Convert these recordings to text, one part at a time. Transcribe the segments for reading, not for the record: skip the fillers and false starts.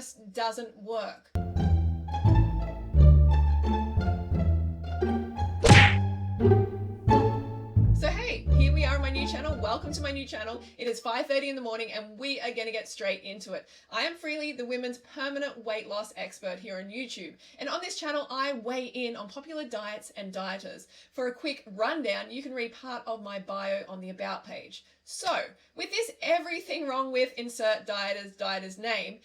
just doesn't work. So hey, here we are on my new channel. Welcome to my new channel. It is 5:30 in the morning and we are going to get straight into it. I am Freely, the women's permanent weight loss expert here on YouTube. And on this channel, I weigh in on popular diets and dieters. For a quick rundown, you can read part of my bio on the About page. So, with this everything wrong with insert dieter's name,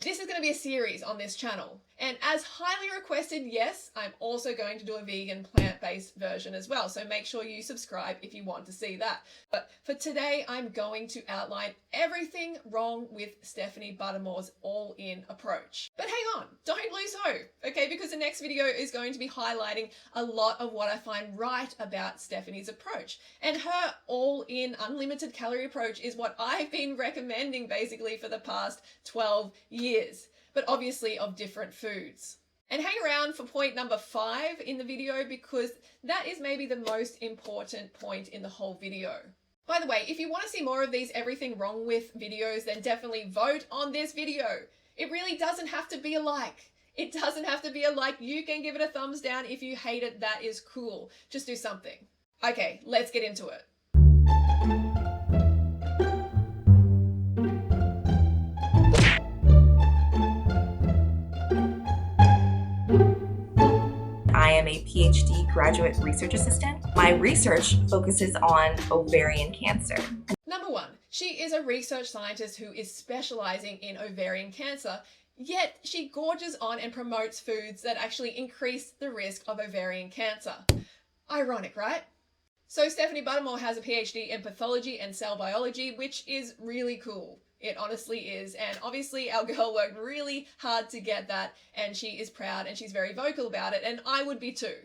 this is going to be a series on this channel. And as highly requested, yes, I'm also going to do a vegan plant-based version as well. So make sure you subscribe if you want to see that. But for today, I'm going to outline everything wrong with Stephanie Buttermore's all-in approach. But hang on, don't lose hope, okay? Because the next video is going to be highlighting a lot of what I find right about Stephanie's approach. And her all-in unlimited calorie approach is what I've been recommending basically for the past 12 years. But obviously of different foods. And hang around for point number 5 in the video because that is maybe the most important point in the whole video. By the way, if you want to see more of these everything wrong with videos, then definitely vote on this video. It really doesn't have to be a like. It doesn't have to be a like. You can give it a thumbs down if you hate it. That is cool. Just do something. Okay, let's get into it. I am a PhD graduate research assistant. My research focuses on ovarian cancer. Number 1, she is a research scientist who is specializing in ovarian cancer, yet she gorges on and promotes foods that actually increase the risk of ovarian cancer. Ironic, right? So Stephanie Buttermore has a PhD in pathology and cell biology, which is really cool. It honestly is. And obviously our girl worked really hard to get that and she is proud and she's very vocal about it, and I would be too.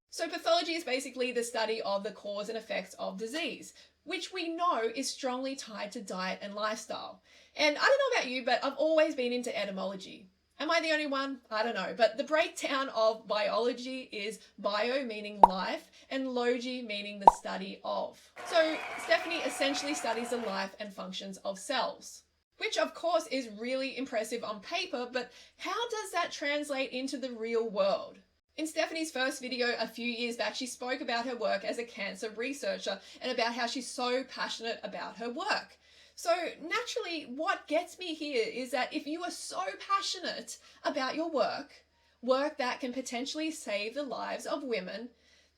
So pathology is basically the study of the cause and effects of disease, which we know is strongly tied to diet and lifestyle. And I don't know about you, but I've always been into etymology. Am I the only one? I don't know. But the breakdown of biology is bio meaning life and logy meaning the study of. So Stephanie essentially studies the life and functions of cells, which of course is really impressive on paper, but how does that translate into the real world? In Stephanie's first video a few years back, she spoke about her work as a cancer researcher and about how she's so passionate about her work. So naturally, what gets me here is that if you are so passionate about your work that can potentially save the lives of women,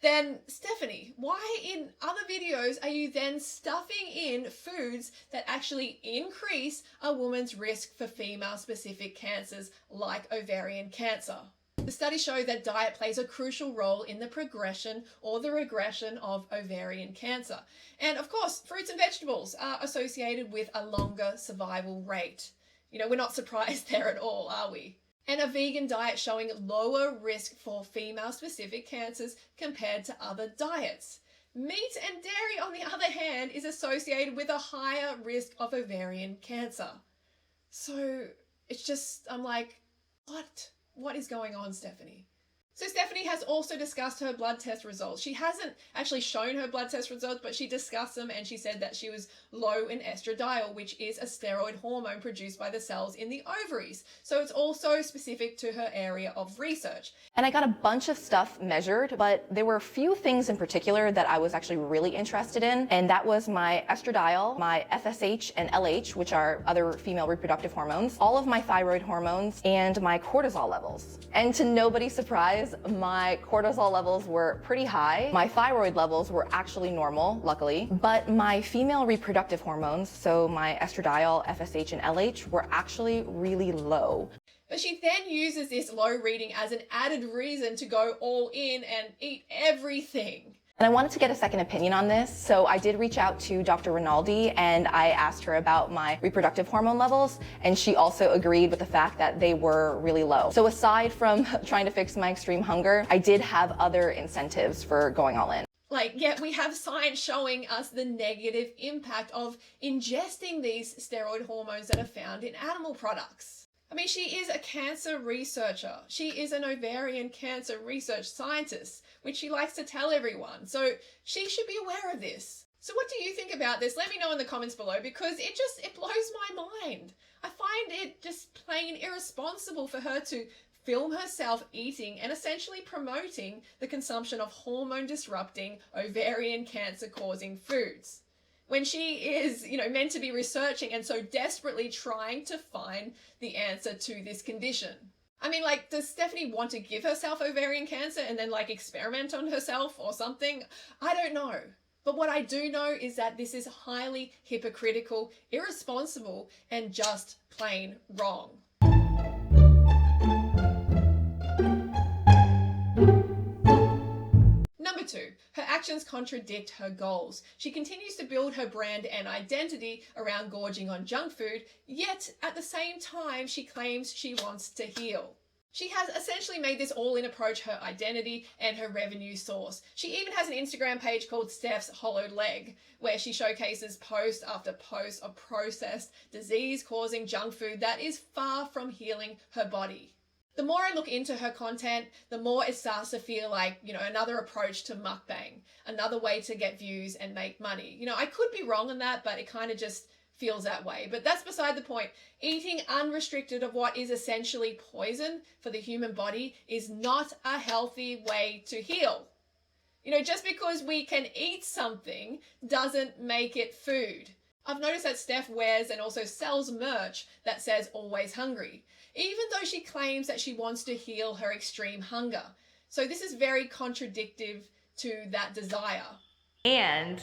then Stephanie, why in other videos are you then stuffing in foods that actually increase a woman's risk for female-specific cancers like ovarian cancer? The studies show that diet plays a crucial role in the progression or the regression of ovarian cancer. And of course, fruits and vegetables are associated with a longer survival rate. You know, we're not surprised there at all, are we? And a vegan diet showing lower risk for female-specific cancers compared to other diets. Meat and dairy, on the other hand, is associated with a higher risk of ovarian cancer. So it's just, I'm like, what is going on, Stephanie? So Stephanie has also discussed her blood test results. She hasn't actually shown her blood test results, but she discussed them and she said that she was low in estradiol, which is a steroid hormone produced by the cells in the ovaries. So it's also specific to her area of research. And I got a bunch of stuff measured, but there were a few things in particular that I was actually really interested in, and that was my estradiol, my FSH and LH, which are other female reproductive hormones, all of my thyroid hormones, and my cortisol levels. And to nobody's surprise, my cortisol levels were pretty high. My thyroid levels were actually normal, luckily, but my female reproductive hormones, so my estradiol, FSH, and LH, were actually really low. But she then uses this low reading as an added reason to go all in and eat everything. And I wanted to get a second opinion on this, so I did reach out to Dr. Rinaldi and I asked her about my reproductive hormone levels, and she also agreed with the fact that they were really low. So aside from trying to fix my extreme hunger, I did have other incentives for going all in. Like, yet we have science showing us the negative impact of ingesting these steroid hormones that are found in animal products. I mean, she is a cancer researcher. She is an ovarian cancer research scientist, which she likes to tell everyone. So she should be aware of this. So what do you think about this? Let me know in the comments below, because it blows my mind. I find it just plain irresponsible for her to film herself eating and essentially promoting the consumption of hormone disrupting, ovarian cancer causing foods, when she is, meant to be researching and so desperately trying to find the answer to this condition. I mean, like, does Stephanie want to give herself ovarian cancer and then experiment on herself or something? I don't know. But what I do know is that this is highly hypocritical, irresponsible, and just plain wrong. Number 2, her actions contradict her goals. She continues to build her brand and identity around gorging on junk food, yet at the same time she claims she wants to heal. She has essentially made this all-in approach her identity and her revenue source. She even has an Instagram page called Steph's Hollowed Leg, where she showcases post after post of processed, disease-causing junk food that is far from healing her body. The more I look into her content, the more it starts to feel like, another approach to mukbang, another way to get views and make money. I could be wrong on that, but it kind of just feels that way. But that's beside the point. Eating unrestricted of what is essentially poison for the human body is not a healthy way to heal. Just because we can eat something doesn't make it food. I've noticed that Steph wears and also sells merch that says always hungry, even though she claims that she wants to heal her extreme hunger. So this is very contradictory to that desire. And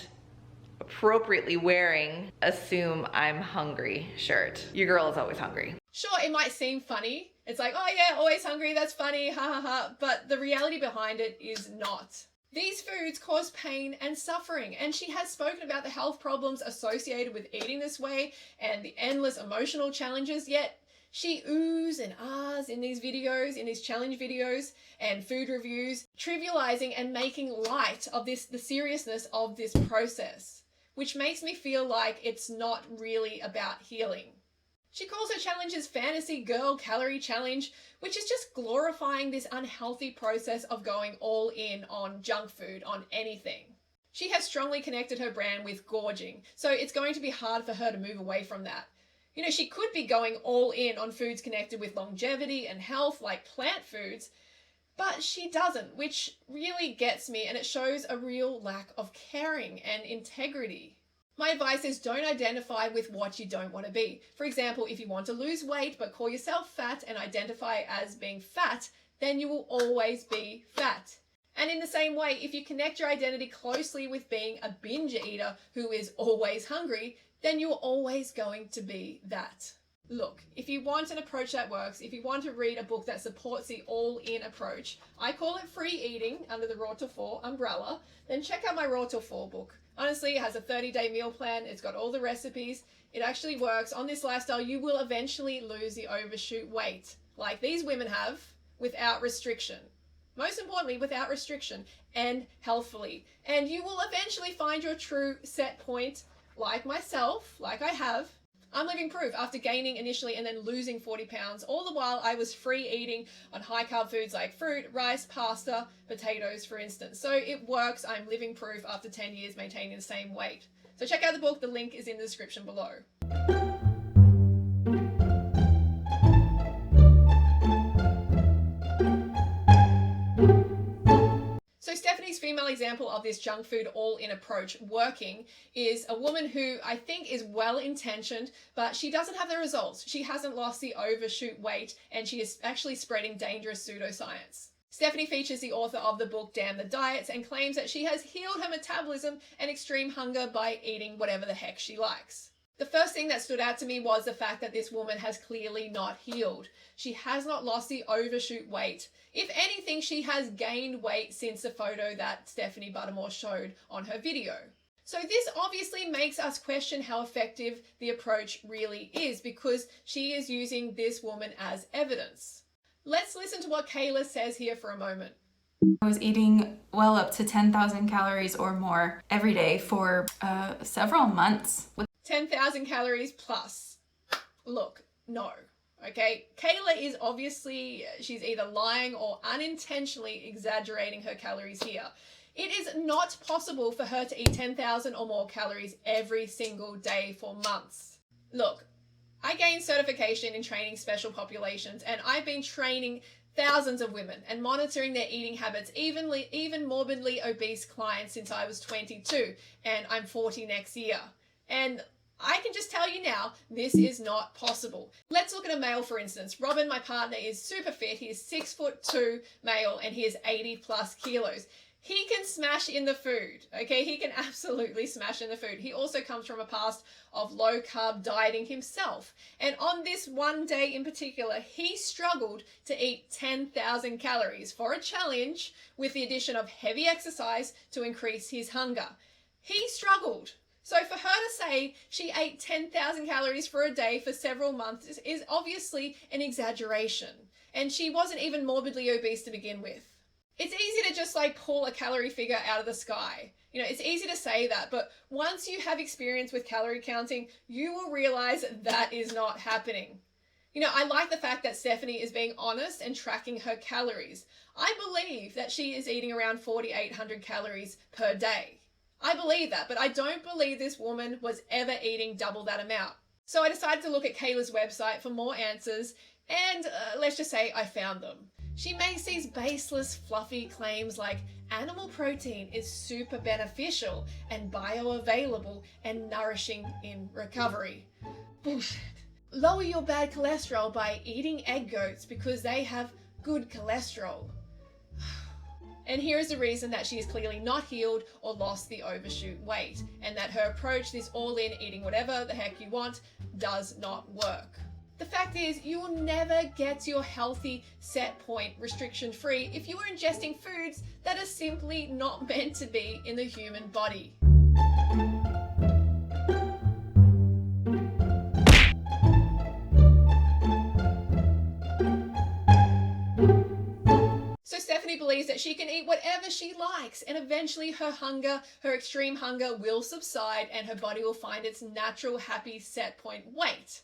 appropriately wearing "assume I'm hungry" shirt. Your girl is always hungry. Sure, it might seem funny. It's like, oh yeah, always hungry, that's funny, ha ha ha. But the reality behind it is not. These foods cause pain and suffering, and she has spoken about the health problems associated with eating this way and the endless emotional challenges, yet she oohs and ahs in these videos, in these challenge videos and food reviews, trivializing and making light of the seriousness of this process, which makes me feel like it's not really about healing. She calls her challenges Fantasy Girl Calorie Challenge, which is just glorifying this unhealthy process of going all in on junk food, on anything. She has strongly connected her brand with gorging, so it's going to be hard for her to move away from that. She could be going all in on foods connected with longevity and health, like plant foods, but she doesn't, which really gets me, and it shows a real lack of caring and integrity. My advice is don't identify with what you don't want to be. For example, if you want to lose weight but call yourself fat and identify as being fat, then you will always be fat. And in the same way, if you connect your identity closely with being a binge eater who is always hungry, then you're always going to be that. Look, if you want an approach that works, if you want to read a book that supports the all-in approach, I call it Free Eating under the Raw to 4 umbrella, then check out my Raw to 4 book. Honestly, it has a 30-day meal plan, it's got all the recipes, it actually works. On this lifestyle, you will eventually lose the overshoot weight, like these women have, without restriction. Most importantly, without restriction and healthfully. And you will eventually find your true set point, like myself, like I have. I'm living proof after gaining initially and then losing 40 pounds, all the while I was free eating on high carb foods like fruit, rice, pasta, potatoes, for instance. So it works. I'm living proof after 10 years maintaining the same weight. So check out the book. The link is in the description below. So Stephanie's female example of this junk food all-in approach working is a woman who I think is well-intentioned, but she doesn't have the results. She hasn't lost the overshoot weight, and she is actually spreading dangerous pseudoscience. Stephanie features the author of the book Damnthediets and claims that she has healed her metabolism and extreme hunger by eating whatever the heck she likes. The first thing that stood out to me was the fact that this woman has clearly not healed. She has not lost the overshoot weight. If anything, she has gained weight since the photo that Stephanie Buttermore showed on her video. So this obviously makes us question how effective the approach really is, because she is using this woman as evidence. Let's listen to what Kayla says here for a moment. I was eating well up to 10,000 calories or more every day for several months. 10,000 calories plus. Look, no. Okay, Kayla is obviously, she's either lying or unintentionally exaggerating her calories here. It is not possible for her to eat 10,000 or more calories every single day for months. Look, I gained certification in training special populations, and I've been training thousands of women and monitoring their eating habits, even morbidly obese clients since I was 22, and I'm 40 next year. And I can just tell you now, this is not possible. Let's look at a male, for instance. Robin, my partner, is super fit. He is 6'2" male, and he is 80 plus kilos. He can smash in the food, okay? He can absolutely smash in the food. He also comes from a past of low carb dieting himself. And on this one day in particular, he struggled to eat 10,000 calories for a challenge with the addition of heavy exercise to increase his hunger. He struggled. So for her to say she ate 10,000 calories for a day for several months is obviously an exaggeration. And she wasn't even morbidly obese to begin with. It's easy to just pull a calorie figure out of the sky. It's easy to say that, but once you have experience with calorie counting, you will realize that is not happening. I like the fact that Stephanie is being honest and tracking her calories. I believe that she is eating around 4,800 calories per day. I believe that, but I don't believe this woman was ever eating double that amount. So I decided to look at Kayla's website for more answers, and let's just say I found them. She makes these baseless, fluffy claims like animal protein is super beneficial and bioavailable and nourishing in recovery. Bullshit. Lower your bad cholesterol by eating egg yolks because they have good cholesterol. And here is the reason that she is clearly not healed or lost the overshoot weight, and that her approach, this all-in eating whatever the heck you want, does not work. The fact is, you will never get to your healthy set point restriction-free if you are ingesting foods that are simply not meant to be in the human body. So Stephanie believes that she can eat whatever she likes, and eventually her extreme hunger will subside and her body will find its natural happy set point weight.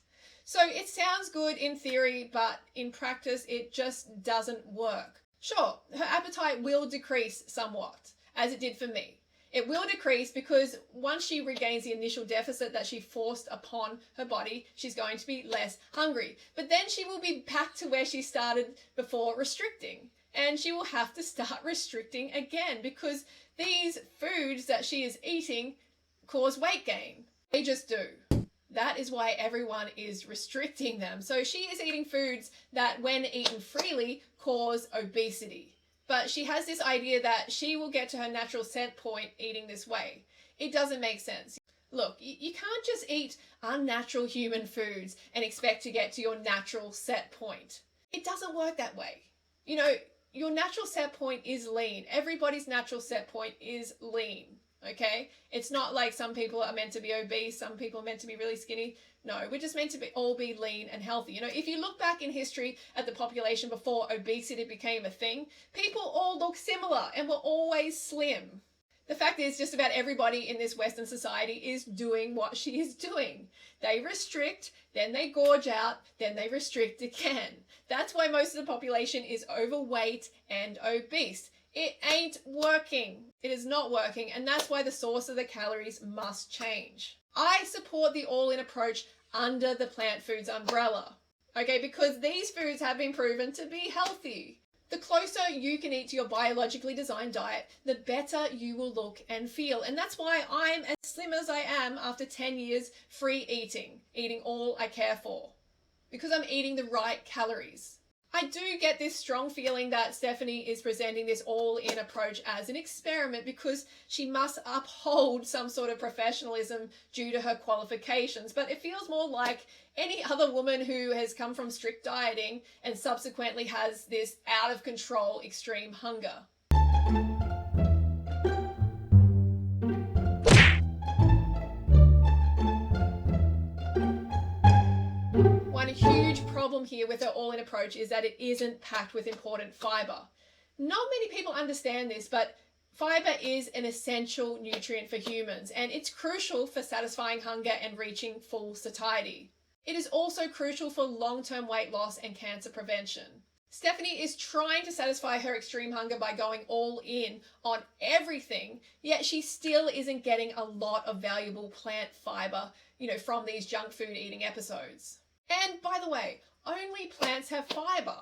So it sounds good in theory, but in practice, it just doesn't work. Sure, her appetite will decrease somewhat, as it did for me. It will decrease because once she regains the initial deficit that she forced upon her body, she's going to be less hungry. But then she will be back to where she started before restricting. And she will have to start restricting again because these foods that she is eating cause weight gain. They just do. That is why everyone is restricting them. So she is eating foods that, when eaten freely, cause obesity. But she has this idea that she will get to her natural set point eating this way. It doesn't make sense. Look, you can't just eat unnatural human foods and expect to get to your natural set point. It doesn't work that way. Your natural set point is lean. Everybody's natural set point is lean. Okay? It's not like some people are meant to be obese, some people are meant to be really skinny. No, we're just meant to all be lean and healthy. If you look back in history at the population before obesity became a thing, people all look similar and were always slim. The fact is, just about everybody in this Western society is doing what she is doing. They restrict, then they gorge out, then they restrict again. That's why most of the population is overweight and obese. It ain't working. It is not working, and that's why the source of the calories must change. I support the all-in approach under the plant foods umbrella, okay, because these foods have been proven to be healthy. The closer you can eat to your biologically designed diet, the better you will look and feel. And that's why I'm as slim as I am after 10 years free eating all I care for, because I'm eating the right calories. I do get this strong feeling that Stephanie is presenting this all-in approach as an experiment because she must uphold some sort of professionalism due to her qualifications, but it feels more like any other woman who has come from strict dieting and subsequently has this out-of-control extreme hunger. One huge problem here with her all-in approach is that it isn't packed with important fiber. Not many people understand this, but fiber is an essential nutrient for humans, and it's crucial for satisfying hunger and reaching full satiety. It is also crucial for long-term weight loss and cancer prevention. Stephanie is trying to satisfy her extreme hunger by going all in on everything, yet she still isn't getting a lot of valuable plant fiber, from these junk food eating episodes. And by the way, only plants have fiber.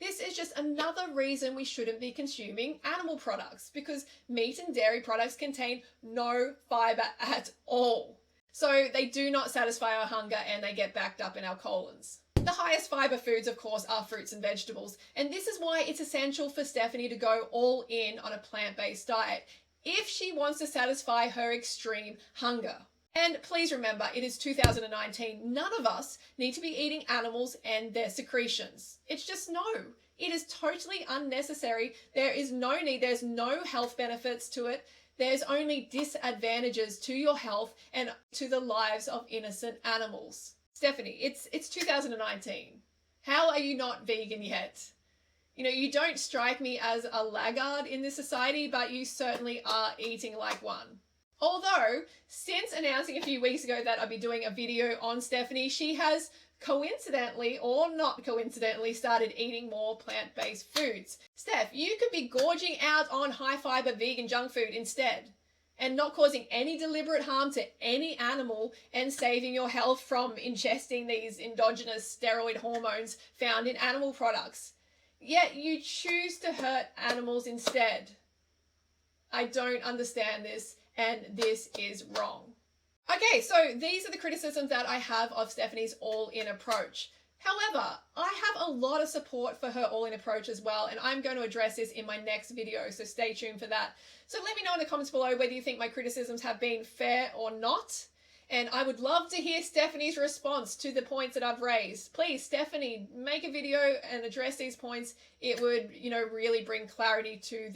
This is just another reason we shouldn't be consuming animal products, because meat and dairy products contain no fiber at all. So they do not satisfy our hunger and they get backed up in our colons. The highest fiber foods, of course, are fruits and vegetables, and this is why it's essential for Stephanie to go all in on a plant-based diet if she wants to satisfy her extreme hunger. And please remember, it is 2019. None of us need to be eating animals and their secretions. It's just no. It is totally unnecessary. There is no need. There's no health benefits to it. There's only disadvantages to your health and to the lives of innocent animals. Stephanie, it's 2019. How are you not vegan yet? You don't strike me as a laggard in this society, but you certainly are eating like one. Although, since announcing a few weeks ago that I'd be doing a video on Stephanie, she has coincidentally or not coincidentally started eating more plant-based foods. Steph, you could be gorging out on high-fiber vegan junk food instead, and not causing any deliberate harm to any animal and saving your health from ingesting these endogenous steroid hormones found in animal products. Yet you choose to hurt animals instead. I don't understand this, and this is wrong. Okay, so these are the criticisms that I have of Stephanie's all-in approach. However, I have a lot of support for her all-in approach as well, and I'm going to address this in my next video, so stay tuned for that. So let me know in the comments below whether you think my criticisms have been fair or not, and I would love to hear Stephanie's response to the points that I've raised. Please, Stephanie, make a video and address these points. It would, really bring clarity to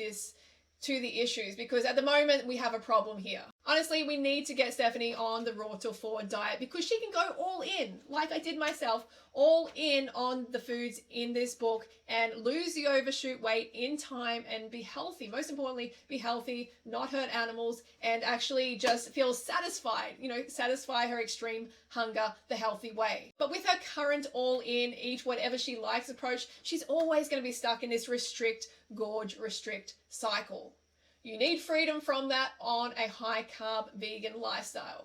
the issues, because at the moment we have a problem here. Honestly, we need to get Stephanie on the raw till forward diet because she can go all in, like I did myself, all in on the foods in this book and lose the overshoot weight in time and be healthy. Most importantly, be healthy, not hurt animals, and actually just feel satisfied, satisfy her extreme hunger the healthy way. But with her current all in, eat whatever she likes approach, she's always going to be stuck in this restrict, gorge, restrict cycle. You need freedom from that on a high carb vegan lifestyle.